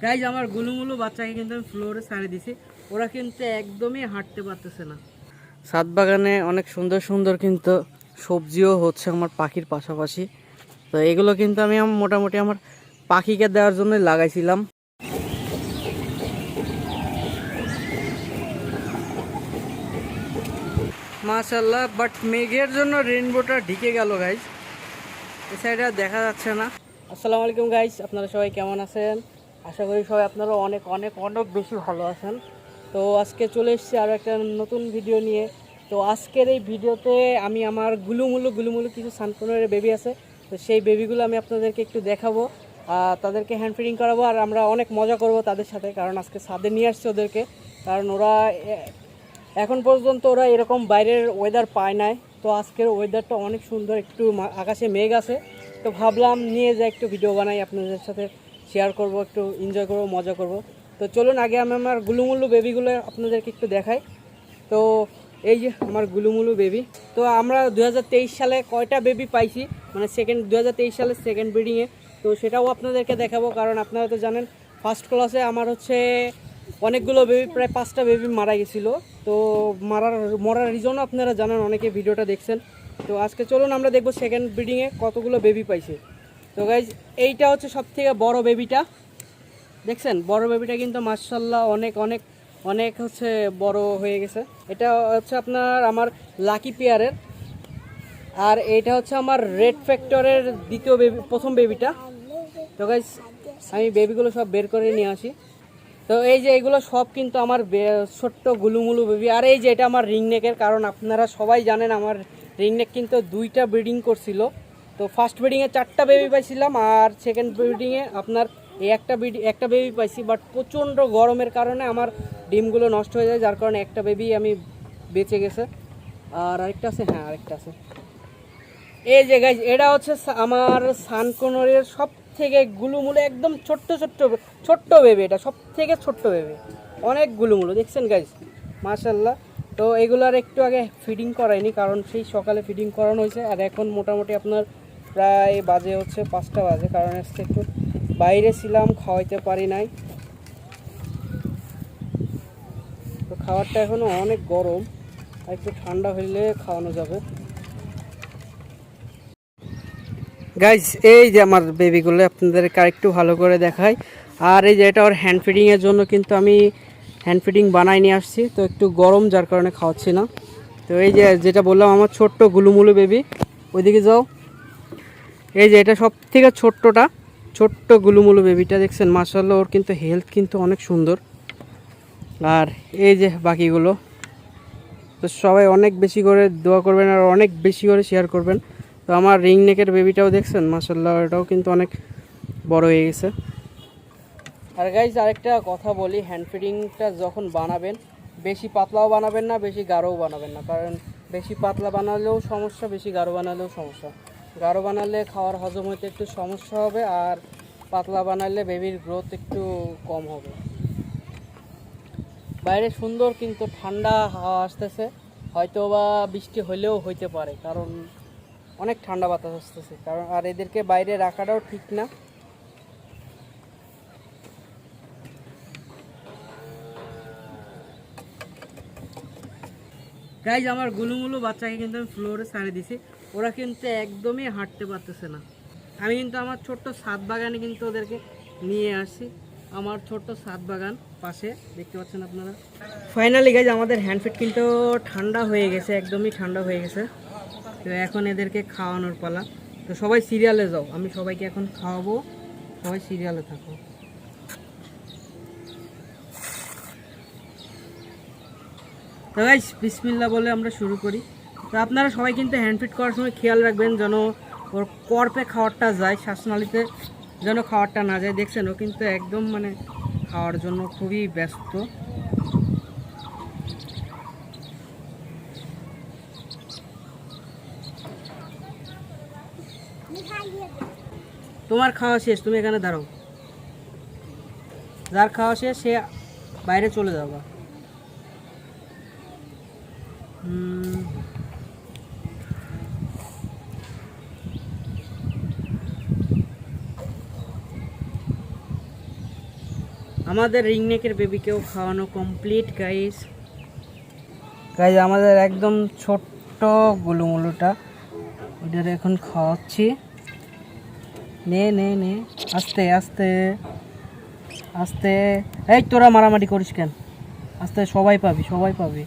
Guys আমার গুলুমুলু বাচ্চাকে কিন্তু আমি ফ্লোরে ছাড়ে দিছি, ওরা কিন্তু একদমই হাঁটতে পারতেছে না। ছাদ বাগানে অনেক সুন্দর সুন্দর কিন্তু সবজিও হচ্ছে আমার পাখির পাশাপাশি। তো এগুলো কিন্তু আমি মোটামুটি আমার পাখিকে দেওয়ার জন্য লাগাইছিলাম। মাশাআল্লাহ, বাট মেঘের জন্য রেইনবোটা ঢেকে গেল গাইজ, এই সাইডে দেখা যাচ্ছে না। আসসালামু আলাইকুম গাইজ, আপনারা সবাই কেমন আছেন? আশা করি সবাই আপনারা অনেক অনেক অনেক বেশি ভালো আছেন। তো আজকে চলে এসেছি আরও একটা নতুন ভিডিও নিয়ে। তো আজকের এই ভিডিওতে আমি আমার গুলুমুলু কিছু সানকুনের বেবি আছে, তো সেই বেবিগুলো আমি আপনাদেরকে একটু দেখাবো, তাদেরকে হ্যান্ড ফিডিং করাবো, আর আমরা অনেক মজা করব তাদের সাথে। কারণ আজকে ছাদে নিয়ে আসছি ওদেরকে, কারণ ওরা এখন পর্যন্ত ওরা এরকম বাইরের ওয়েদার পায় নাই। তো আজকের ওয়েদারটা অনেক সুন্দর, একটু আকাশে মেঘ আছে, তো ভাবলাম নিয়ে যাই একটু ভিডিও বানাই, আপনাদের সাথে শেয়ার করব, একটু এনজয় করব, মজা করব। তো চলুন আগে আমি আমার গুলুমুলু বেবিগুলো আপনাদেরকে একটু দেখাই। তো এই যে আমার গুলুমুলু বেবি। তো আমরা 2023 সালে কয়টা বেবি পাইছি, মানে 2023 সালের সেকেন্ড ব্রিডিংয়ে, তো সেটাও আপনাদেরকে দেখাবো। কারণ আপনারা তো জানেন ফার্স্ট ক্লাসে আমার হচ্ছে অনেকগুলো বেবি, প্রায় 5টা বেবি মারা গেছিলো। তো মরার রিজনও আপনারা জানেন, অনেকে ভিডিওটা দেখছেন। তো আজকে চলুন আমরা দেখবো সেকেন্ড ব্রিডিংয়ে কতগুলো বেবি পাইছে। তো গাইজ এইটা হচ্ছে সব থেকে বড় বেবিটা, দেখছেন বড় বেবিটা কিন্তু মাশাআল্লাহ অনেক অনেক অনেক হচ্ছে বড় হয়ে গেছে। এটা হচ্ছে আপনার আমার লাকি পেয়ারের, আর এটা হচ্ছে আমার রেড ফ্যাক্টরের দ্বিতীয় বেবি, প্রথম বেবিটা। তো গাইজ আমি বেবিগুলো সব বের করে নিয়ে আসি। তো এই যে এগুলো সব কিন্তু আমার ছোট্ট গুলুমুলু বেবি। আর এই যে এটা আমার রিংনেকের, কারণ আপনারা সবাই জানেন আমার রিংনেক কিন্তু 2টা ব্রিডিং করছিল। তো ফার্স্ট ব্রিডিংয়ে 4টা বেবি পাইছিলাম, আর সেকেন্ড ব্রিডিংয়ে আপনার এই একটা বেবি পাইছি। বাট প্রচণ্ড গরমের কারণে আমার ডিমগুলো নষ্ট হয়ে যায়, যার কারণে একটা বেবি আমি বেঁচে গেছে। আর আরেকটা আছে, হ্যাঁ আরেকটা আছে। এই যে গাইজ এটা হচ্ছে আমার সানকোনরের সব থেকে গুলুমুলু, একদম ছোট্ট ছোট্ট ছোট্ট বেবি, এটা সব থেকে ছোট্ট বেবি, অনেক গুলুমুলু দেখছেন গাইজ মাশাআল্লাহ। তো এগুলোর একটু আগে ফিডিং করাইনি, কারণ সেই সকালে ফিডিং করানো হয়েছে, আর এখন মোটামুটি আপনার প্রায় বাজে হচ্ছে 5টা বাজে, কারণ আজকে একটু বাইরে ছিলাম, খাওয়াইতে পারি নাই। তো খাবারটা এখনও অনেক গরম, আর একটু ঠান্ডা হইলে খাওয়ানো যাবে। গাইজ এই যে আমার বেবিগুলো আপনাদেরকে আরেকটু ভালো করে দেখাই। আর এই যে এটা ওর হ্যান্ড ফিডিংয়ের জন্য কিন্তু আমি হ্যান্ড ফিডিং বানাই নিয়ে আসছি, তো একটু গরম যার কারণে খাওয়াচ্ছি না। তো এই যে যেটা বললাম আমার ছোট্ট গুলুমুলু বেবি, ওইদিকে যাও। এই যে এটা সব থেকে ছোট্ট গুলুমুলু বেবিটা দেখছেন মাশাআল্লাহ, ওর কিন্তু হেলথ কিন্তু অনেক সুন্দর। আর এই যে বাকিগুলো, তো সবাই অনেক বেশি করে দোয়া করবেন আর অনেক বেশি করে শেয়ার করবেন। তো আমার রিং নেকের বেবিটাও দেখছেন মাশাআল্লাহ, এটাও কিন্তু অনেক বড় হয়ে গেছে। আর গাইজ আরেকটা কথা বলি, হ্যান্ড ফিডিংটা যখন বানাবেন বেশি পাতলাও বানাবেন না, বেশি গাঢ়ও বানাবেন না। কারণ বেশি পাতলা বানালেও সমস্যা, বেশি গাঢ় বানালেও সমস্যা। গাঢ় বানালে খাওয়ার হজম হইতে একটু সমস্যা হবে, আর পাতলা বানালে বেবির গ্রোথ একটু কম হবে। বাইরে সুন্দর কিন্তু ঠান্ডা হাওয়া আসতেছে, হয়তো বা বৃষ্টি হলেও হইতে পারে, কারণ অনেক ঠান্ডা বাতাস আসতেছে। কারণ আর এদেরকে বাইরে রাখাটাও ঠিক না। গাইজ আমার গুলুমুলু বাচ্চাকে কিন্তু আমি ফ্লোরে ছাড়ে দিছি, ওরা কিন্তু একদমই হাঁটতে পারতেছে না। আমি কিন্তু আমার ছোট্ট ছাদ বাগানে কিন্তু ওদেরকে নিয়ে আসছি, আমার ছোট্ট ছাদ বাগান পাশে দেখতে পাচ্ছেন আপনারা। ফাইনালি গাইজ আমাদের হ্যান্ডফিড কিন্তু ঠান্ডা হয়ে গেছে, একদমই ঠান্ডা হয়ে গেছে। তো এখন এদেরকে খাওয়ানোর পালা। তো সবাই সিরিয়ালে যাও, আমি সবাইকে এখন খাওয়াবো, সবাই সিরিয়ালে থাকো। তো গাইস বিসমিল্লাহ বলে আমরা শুরু করি। তো আপনারা সবাই কিন্তু হ্যান্ডফিড করার সময় খেয়াল রাখবেন যেন ওর কর্পে খাবারটা যায়, শ্বাসনালীতে যেন খাবারটা না যায়। দেখছেন ও কিন্তু একদম মানে খাওয়ার জন্য খুবই ব্যস্ত। তোমার খাওয়া শেষ, তুমি এখানে দাঁড়াও, যার খাওয়া শেষ সে বাইরে চলে যাবা। আমাদের রিংনেকের বেবিকেও খাওয়ানো কমপ্লিট গাইস। গাইস আমাদের একদম ছোট্ট গুলুমুলুটা ওইটারে এখন খাওয়াচ্ছি। নে নে নে, আস্তে আস্তে আস্তে। এই তোরা মারামারি করিস কেন? আস্তে, সবাই পাবি, সবাই পাবি।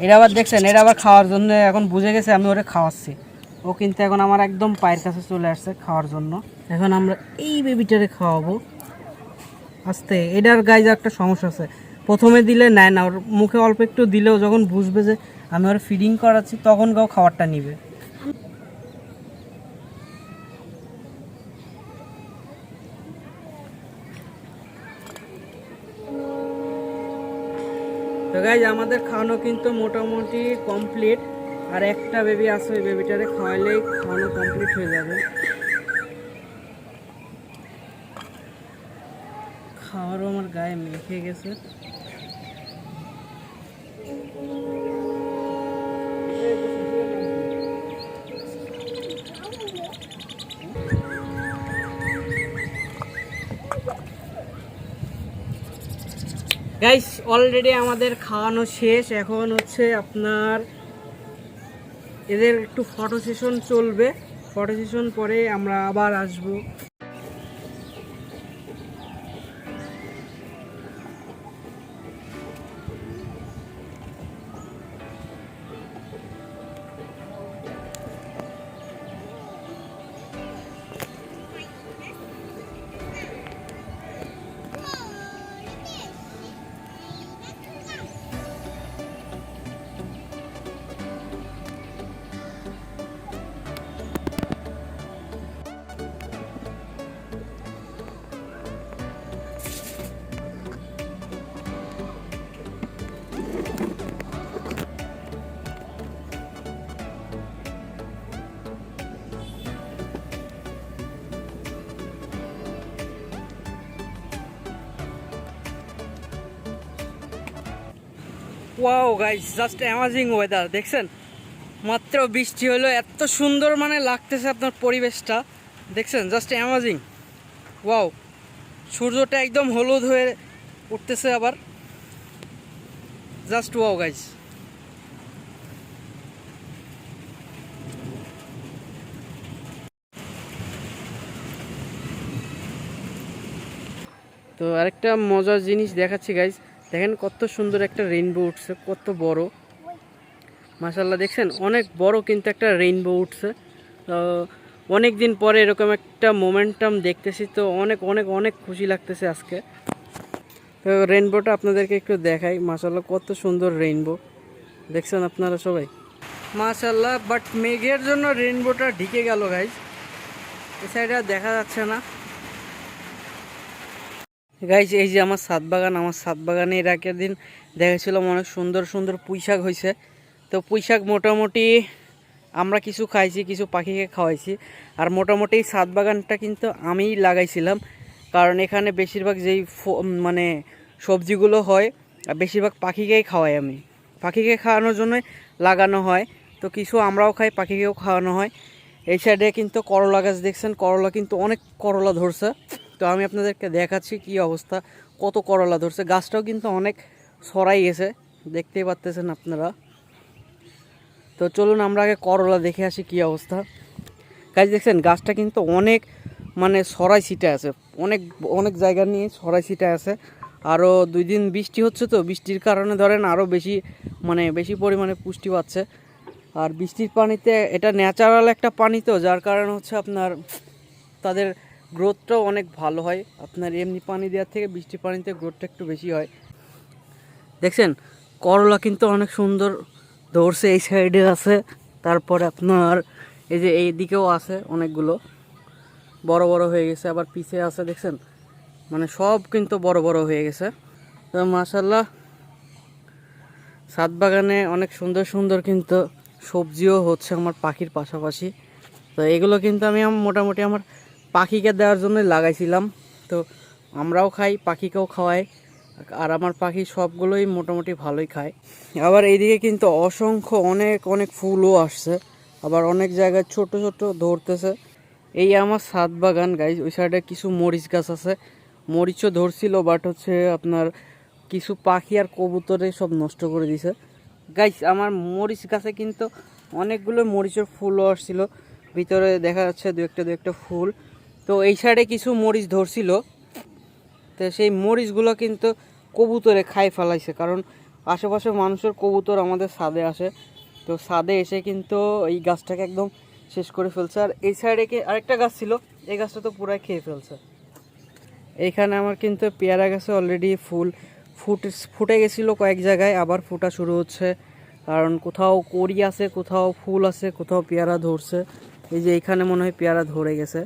এরা আবার দেখছেন, এরা আবার খাওয়ার জন্য এখন বুঝে গেছে আমি ওরে খাওয়াচ্ছি। ও কিন্তু এখন আমার একদম পায়ের কাছে চলে আসছে খাওয়ার জন্য। এখন আমরা এই বেবিটারে খাওয়াবো আস্তে। এটার গায়ে একটা সমস্যা আছে, প্রথমে দিলে নেয় না, ওর মুখে অল্প একটু দিলেও যখন বুঝবে যে আমি ওর ফিডিং করাচ্ছি তখন গাও খাবারটা নিবে। তো গাইজ আমাদের খাওয়ানো কিন্তু মোটামুটি কমপ্লিট। আর একটা বেবি আছে, ওই বেবিটারে খাওয়াইলেই খাওয়ানো কমপ্লিট হয়ে যাবে। খাওয়ারও আমার গায়ে মেখে গেছে। গাইস অলরেডি আমাদের খাওয়ানো শেষ। এখন হচ্ছে আপনার এদের একটু ফটো সেশন চলবে, ফটো সেশন পরে আমরা আবার আসবো। Wow guys, just amazing weather. দেখছেন মাত্র বৃষ্টি হলো, এত সুন্দর মানে লাগতেছে আপনার পরিবেশটা। দেখছেন জাস্ট অ্যামাজিং। ওয়াও, সূর্যটা একদম হলুদ হয়ে উঠতেছে আবার। Just wow guys. তো আরেকটা মজার জিনিস দেখাচ্ছি গাইস। দেখেন কত সুন্দর একটা রেইনবো উঠছে, কত বড় মাশাআল্লাহ। দেখছেন অনেক বড় কিন্তু একটা রেইনবো উঠছে। তো অনেক দিন পরে এরকম একটা মোমেন্টাম দেখতেছি, তো অনেক অনেক অনেক খুশি লাগতেছে আজকে। তো রেইনবোটা আপনাদেরকে একটু দেখাই। মাশাআল্লাহ কত সুন্দর রেইনবো, দেখছেন আপনারা সবাই মাশাআল্লাহ। বাট মেঘের জন্য রেইনবোটা ঢেকে গেল গাইস, এই সাইডে আর দেখা যাচ্ছে না। গাইজ এই যে আমার ছাদ বাগান, আমার ছাদ বাগানে এর আগের দিন দেখেছিলাম অনেক সুন্দর সুন্দর পুঁই শাক হয়েছে। তো পুঁই শাক মোটামুটি আমরা কিছু খাইছি, কিছু পাখিকে খাওয়াইছি। আর মোটামুটি ছাদ বাগানটা কিন্তু আমিই লাগাইছিলাম, কারণ এখানে বেশিরভাগ যেই মানে সবজিগুলো হয় বেশিরভাগ পাখিকেই খাওয়াই আমি। পাখিকে খাওয়ানোর জন্যই লাগানো হয়। তো কিছু আমরাও খাই, পাখিকেও খাওয়ানো হয়। এই সাইডে কিন্তু করলা গাছ দেখছেন, করলা কিন্তু অনেক করলা ধরছে। তো আমি আপনাদেরকে দেখাচ্ছি কি অবস্থা, কত করলা ধরছে। গাছটাও কিন্তু অনেক ছড়াই গেছে, দেখতেই পাচ্ছেন আপনারা। তো চলুন আমরা আগে করলা দেখে আসি কি অবস্থা। গাছ দেখছেন গাছটা কিন্তু অনেক মানে ছড়াই ছিটে আছে, অনেক অনেক জায়গা নিয়ে ছড়াই ছিটে আছে। আরও 2 দিন বৃষ্টি হচ্ছে, তো বৃষ্টির কারণে ধরেন আরও বেশি মানে বেশি পরিমাণে পুষ্টি পাচ্ছে। আর বৃষ্টির পানিতে এটা ন্যাচারাল একটা পানি, তো যার কারণে হচ্ছে আপনার তাদের গ্রোথটাও অনেক ভালো হয়। আপনার এমনি পানি দেওয়ার থেকে বৃষ্টির পানিতে গ্রোথটা একটু বেশি হয়। দেখছেন করলা কিন্তু অনেক সুন্দর ধরছে, এই সাইডে আছে, তারপরে আপনার এই যে এই দিকেও আছে, অনেকগুলো বড় বড় হয়ে গেছে, আবার পিছে আছে। দেখছেন মানে সব কিন্তু বড় বড় হয়ে গেছে। তো মাশাআল্লাহ ছাদ বাগানে অনেক সুন্দর সুন্দর কিন্তু সবজিও হচ্ছে আমার পাখির পাশাপাশি। তো এগুলো কিন্তু আমি মোটামুটি আমার পাখিকে দেওয়ার জন্যই লাগাইছিলাম। তো আমরাও খাই, পাখিকেও খাওয়াই। আর আমার পাখি সবগুলোই মোটামুটি ভালোই খায়। আবার এইদিকে কিন্তু অসংখ্য অনেক অনেক ফুলও আসছে। আবার অনেক জায়গায় ছোট ছোট ধরতেছে। এই আমার ছাদ বাগান গাইজ, ওই সাইডে কিছু মরিচ গাছ আছে, মরিচও ধরছিল, বাট হচ্ছে আপনার কিছু পাখি আর কবুতরে সব নষ্ট করে দিছে গাইজ। আমার মরিচ গাছে কিন্তু অনেকগুলো মরিচের ফুলও আসছিল, ভিতরে দেখা যাচ্ছে দু একটা ফুল। তো এই সাইডে কিছু মরিচ ধরছিল, তো সেই মরিচগুলো কিন্তু কবুতরে খাই ফেলাইছে, কারণ আশেপাশে মানুষের কবুতর আমাদের ছাদে আসে, তো ছাদে এসে কিন্তু এই গাছটাকে একদম শেষ করে ফেলছে। আর এই সাইডে আরেকটা গাছ ছিল, এই গাছটা তো পুরাই খেয়ে ফেলছে। এইখানে আমার কিন্তু পেয়ারা গাছে অলরেডি ফুটে গেছিলো কয়েক জায়গায়, আবার ফুটা শুরু হচ্ছে, কারণ কোথাও কড়ি আছে, কোথাও ফুল আছে, কোথাও পেয়ারা ধরছে। এই যে এইখানে মনে হয় পেয়ারা ধরে গেছে,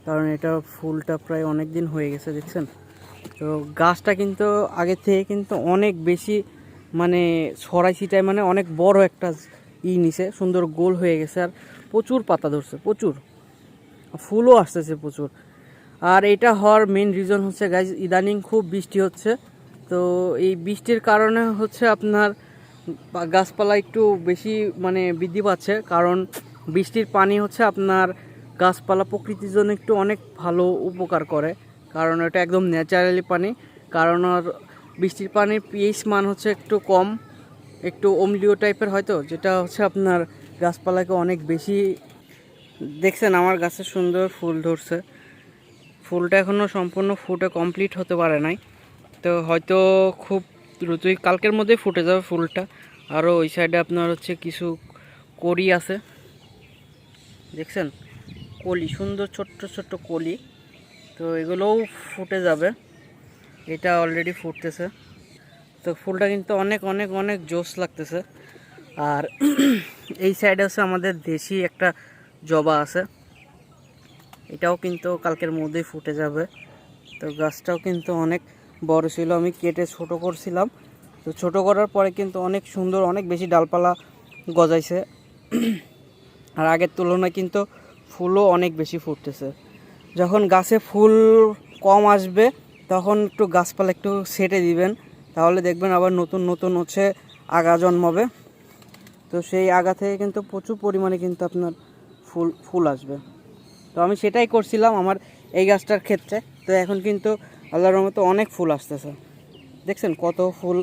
কারণ এটা ফুলটা প্রায় অনেক দিন হয়ে গেছে, দেখছেন। তো গাছটা কিন্তু আগে থেকে কিন্তু অনেক বেশি মানে ছড়াই ছিটায়, মানে অনেক বড় একটা নিচে সুন্দর গোল হয়ে গেছে, আর প্রচুর পাতা ধরছে, প্রচুর ফুলও আসতেছে প্রচুর। আর এটা হওয়ার মেন রিজন হচ্ছে গাইজ, ইদানিং খুব বৃষ্টি হচ্ছে, তো এই বৃষ্টির কারণে হচ্ছে আপনার গাছপালা একটু বেশি মানে বৃদ্ধি পাচ্ছে, কারণ বৃষ্টির পানি হচ্ছে আপনার গাছপালা প্রকৃতির জন্য একটু অনেক ভালো উপকার করে, কারণ এটা একদম ন্যাচারালি পানি। কারণ আর বৃষ্টির পানির পিএইচ মান হচ্ছে একটু কম, একটু অম্লীয় টাইপের হয়তো, যেটা হচ্ছে আপনার গাছপালাকে অনেক বেশি। দেখছেন আমার গাছে সুন্দর ফুল ধরছে, ফুলটা এখনও সম্পূর্ণ ফুটে কমপ্লিট হতে পারে নাই, তো হয়তো খুব দ্রুতই কালকের মধ্যেই ফুটে যাবে ফুলটা। আরও ওই সাইডে আপনার হচ্ছে কিছু কড়ি আছে, দেখছেন কলি, সুন্দর ছোট্ট ছোট্ট কলি, তো এগুলোও ফুটে যাবে। এটা অলরেডি ফুটতেছে, তো ফুলটা কিন্তু অনেক অনেক অনেক জোস লাগতেছে। আর এই সাইডে হচ্ছে আমাদের দেশি একটা জবা আছে, এটাও কিন্তু কালকের মধ্যেই ফুটে যাবে। তো গাছটাও কিন্তু অনেক বড় ছিল, আমি কেটে ছোট করছিলাম, তো ছোট করার পরে কিন্তু অনেক সুন্দর, অনেক বেশি ডালপালা গজাইছে, আর আগের তুলনায় কিন্তু ফুলও অনেক বেশি ফুটতেছে। যখন গাছে ফুল কম আসবে তখন একটু গাছপালা একটু ছেটে দিবেন, তাহলে দেখবেন আবার নতুন নতুন হচ্ছে আগা জন্মাবে, তো সেই আগা থেকে কিন্তু প্রচুর পরিমাণে কিন্তু আপনার ফুল আসবে। তো আমি সেটাই করছিলাম আমার এই গাছটার ক্ষেত্রে, তো এখন কিন্তু আল্লাহর রহমতে অনেক ফুল আসতেছে, দেখছেন কত ফুল।